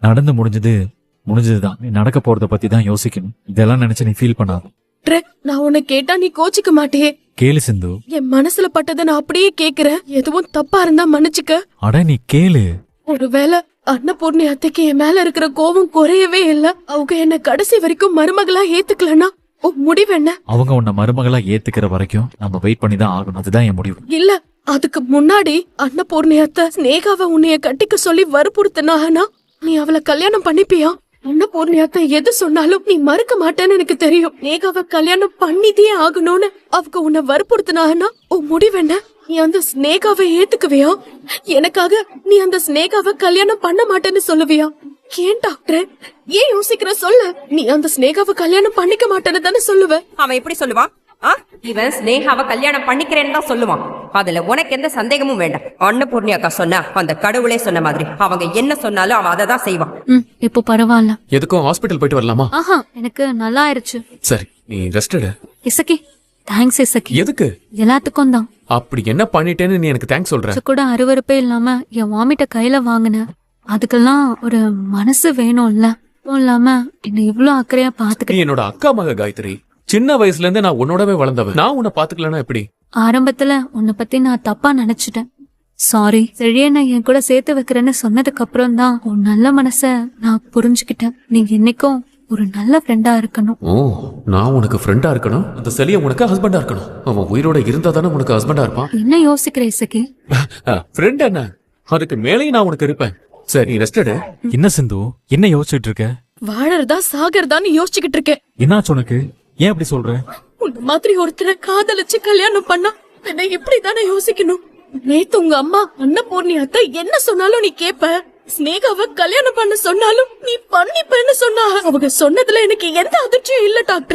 நடந்து முடிஞ்சதுதான். நீ நடக்க போறத பத்தி தான் யோசிக்கணும். இதெல்லாம் நினைச்சு நீ ஃபீல் பண்ணாத. நான் உன்னை கேட்டா நீ கோச்சிக்க மாட்டே. கேளு சிந்து. என் மனசுல பட்டதை நான் அப்படியே கேக்குறேன். எதுவும் தப்பா இருந்தா மன்னிச்சுக்க. அட நீ கேளு. ஒருவேளை அன்னபூர்ணி அத்தைக்கு என் மேல இருக்கிற கோபம் குறையவே இல்ல, அவங்க என்ன கடைசி வரைக்கும் மருமகளா ஏத்துக்கலன்னா முடிவு என்ன? அவங்க உன்னை மருமகளா ஏத்துக்கிற வரைக்கும் நம்ம வெயிட் பண்ணி தான் ஆகணும். அதுதான் என் முடிவு. இல்ல, அதுக்கு முன்னாடி அன்னபூர்ணி அத்தை ஸ்னேகாவை உன்னைய கட்டிக்க சொல்லி வற்புறுத்தினானா நீ அவளை கல்யாணம் பண்ணிப்பியா? அன்னபூர்ணி அத்தை எது சொன்னாலும் நீ மறுக்க மாட்டேன்னு எனக்கு தெரியும். ஸ்னேகாவை கல்யாணம் பண்ணிதே ஆகணும்னு அவங்க உன்னை வற்புறுத்தினானா முடிவு என்ன? நீ அந்த ஸ்னேகாவை ஏத்துக்குவியா? எனக்காக நீ அந்த ஸ்னேகாவை கல்யாணம் பண்ண மாட்டேன்னு சொல்லுவியா? ஏன் டாக்டர், ஏன் யோசிக்கிற? சொல்லு. நீ அந்த ஸ்னேகாவை கல்யாணம் பண்ணிக்க மாட்டேன்னு தானே சொல்லுவ? அவன் எப்படி சொல்லுவான்? இவன் ஸ்னேகாவை கல்யாணம் பண்ணிக்கிறேன்னு தான் சொல்லுவான். அதுல உனக்கு எந்த சந்தேகமும் வேண்டாம். அன்னபூர்ணி அக்கா சொன்னா அந்த கடவுளே சொன்ன மாதிரி அவங்க என்ன சொன்னாலும் அவன் அதை தான் செய்வான். இப்போ பரவாயில்ல. எதுக்கும் ஹாஸ்பிட்டல் போயிட்டு வரலாமா? ஆஹா, எனக்கு நல்லா ஆயிருச்சு. சரி, நீ ரெஸ்ட் எடு. இசக்கி, தேங்க்ஸ் இசக்கி. எதுக்கு? எல்லாத்துக்கும் தான். அப்படி என்ன பண்ணிட்டேன்னு நீ எனக்கு தேங்க்ஸ் சொல்ற? கூட அருவருப்பே இல்லாம என் வாமிட்ட கையில வாங்கின. அதுக்கெல்லாம் ஒரு மனசு வேணும்ல. இல்லாம என்ன இவ்ளோ அக்கறையா பாத்துக்க. நீ என்னோட அக்கா மக காயத்ரி. சின்ன வயசுல இருந்து நான் உன்னோடவே வளர்ந்தவன். நான் உன்னை பாத்துக்கலன்னா எப்படி? ஆரம்பத்துல உன்னை பத்தி நான் தப்பா நினைச்சிட்டேன். சாரி. செழியனை என் கூட சேர்த்து வைக்கிறேன்னு சொன்னதுக்கு அப்புறம் தான் உன் நல்ல மனச நான் புரிஞ்சுக்கிட்டேன். நீ என்னைக்கும் ஒரு நல்ல ஃப்ரெண்டா இருக்கணும். ஓ, நான் உனக்கு ஃப்ரெண்டா இருக்கணும்? அந்த செலிய உனக்கு ஹஸ்பண்டா இருக்கணும். அவன் உயிரோட இருந்தா தானே உனக்கு ஹஸ்பண்டா இருப்பான். என்ன யோசிக்கிற இசக்கி? ஃப்ரெண்ட் என்ன, அதுக்கு மேலேயும் நான் உனக்கு இருப்பேன். சரி, ரெஸ்ட் எடு. என்ன சிந்து, என்ன யோசிச்சுட்டு இருக்க? வாழறதா சாகறதான்னு யோசிச்சுக்கிட்டு இருக்கேன். என்னாச்சு உனக்கு? ஏன் அப்படி சொல்ற? உன்ன மாதிரி ஒருத்தரை காதலிச்சு கல்யாணம் பண்ணா என்ன இப்படிதானே யோசிக்கணும்? நேத்து உங்க அம்மா அன்னபூர்ணி அத்தை என்ன சொன்னாலும் நீ கேப்ப. ஸ்னேகாவை கல்யாணம் பண்ண சொன்னாலும் நீ பண்ணிப்பேன்னு சொன்னா. அவங்க சொன்னதுல எனக்கு எந்த அதிர்ச்சியும் இல்ல டாக்டர்.